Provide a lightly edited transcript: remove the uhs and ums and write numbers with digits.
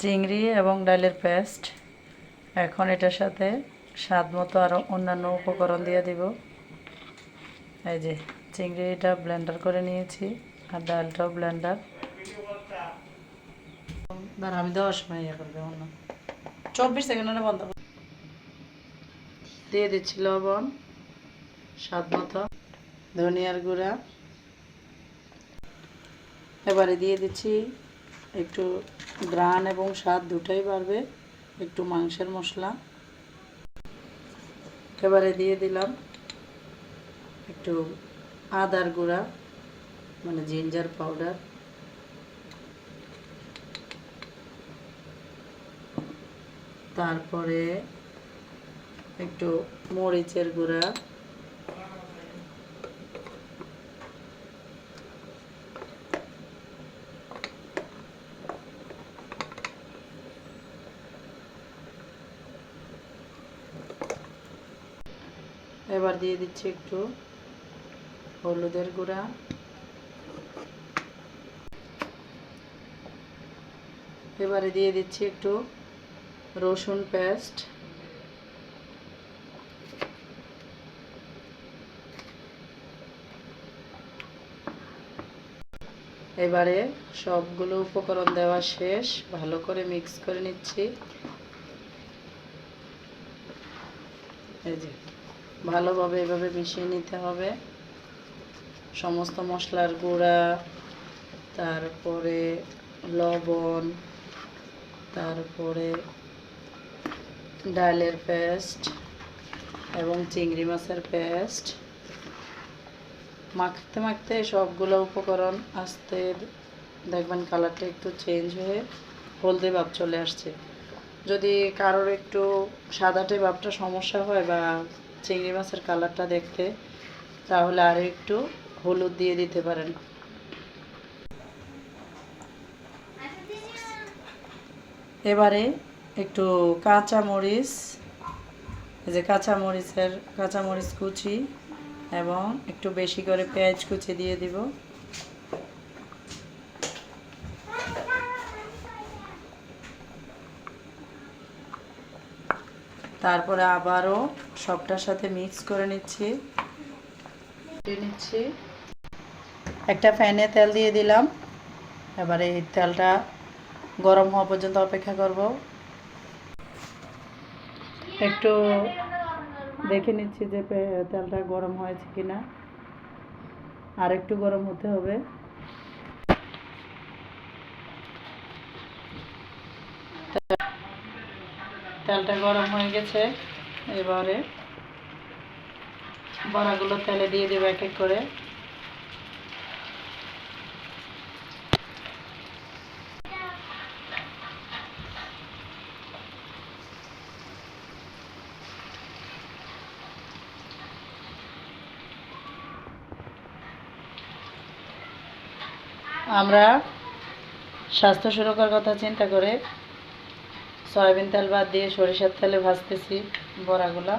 চিংড়ি এবং ডালের পেস্ট। এখন এটার সাথে স্বাদ মতো আরও অন্যান্য উপকরণ দিয়ে দিব। এই যে চিংড়িটা ব্লেন্ডার করে নিয়েছি আর ডালটাও ব্লেন্ডার। আমি 10 সময় ইয়ে করবে অন্য 24 সেকেন্ডে বন্ধ দিয়ে দিচ্ছি লবণ স্বাদ মতো, ধনিয়ার গুঁড়া, এবারে দিয়ে দিচ্ছি একটু ঘ্রাণ এবং স্বাদ দুটাই বাড়বে একটু মাংসের মশলা। এবারে দিয়ে দিলাম একটু আদার গুঁড়া মানে জিঞ্জার পাউডার, তারপরে একটু মরিচের গুঁড়া, এবার দিয়ে দিচ্ছি একটু হলুদের গুঁড়া, এবারে দিয়ে দিচ্ছি একটু রসুন পেস্ট, এবারে সবগুলো উপকরণ দেওয়া শেষ, ভালো করে মিক্স করে নিচ্ছি। এই যে ভালোভাবে এভাবে মিশিয়ে নিতে হবে সমস্ত মশলার গুঁড়া, তারপরে লবণ, তারপরে ডালের পেস্ট এবং চিংড়ি মাছের পেস্ট। মাখতে মাখতে সবগুলো উপকরণ আস্তে দেখবেন কালারটা একটু চেঞ্জ হয়ে হলদে ভাব চলে আসছে। যদি কারোর একটু সাদাটে ভাবটা সমস্যা হয় বা চিংড়ি মাছের কালারটা দেখতে, তাহলে আর একটু হলুদ দিয়ে দিতে পারেন। এবারে একটু কাঁচামরিচ, এই যে কাঁচামরিচ কুচি এবং একটু বেশি করে পেঁয়াজ কুচি দিয়ে দিব। তারপরে আবারও সবটার সাথে মিক্স করে নিচ্ছি। একটা প্যানে তেল দিয়ে দিলাম, এবারে এই তেলটা গরম হওয়া পর্যন্ত অপেক্ষা করব। একটু দেখে নিচ্ছি যে তেলটা গরম হয়েছে কিনা, আর একটু গরম হতে হবে। তেলটা গরম হয়ে গেছে, এবারে বড়াগুলো তেলে দিয়ে দেবো এক এক করে। আমরা স্বাস্থ্য সুরক্ষার কথা চিন্তা করে সয়াবিন তেল বাদ দিয়ে সরিষার তেলে ভাজতেছি বড়াগুলা।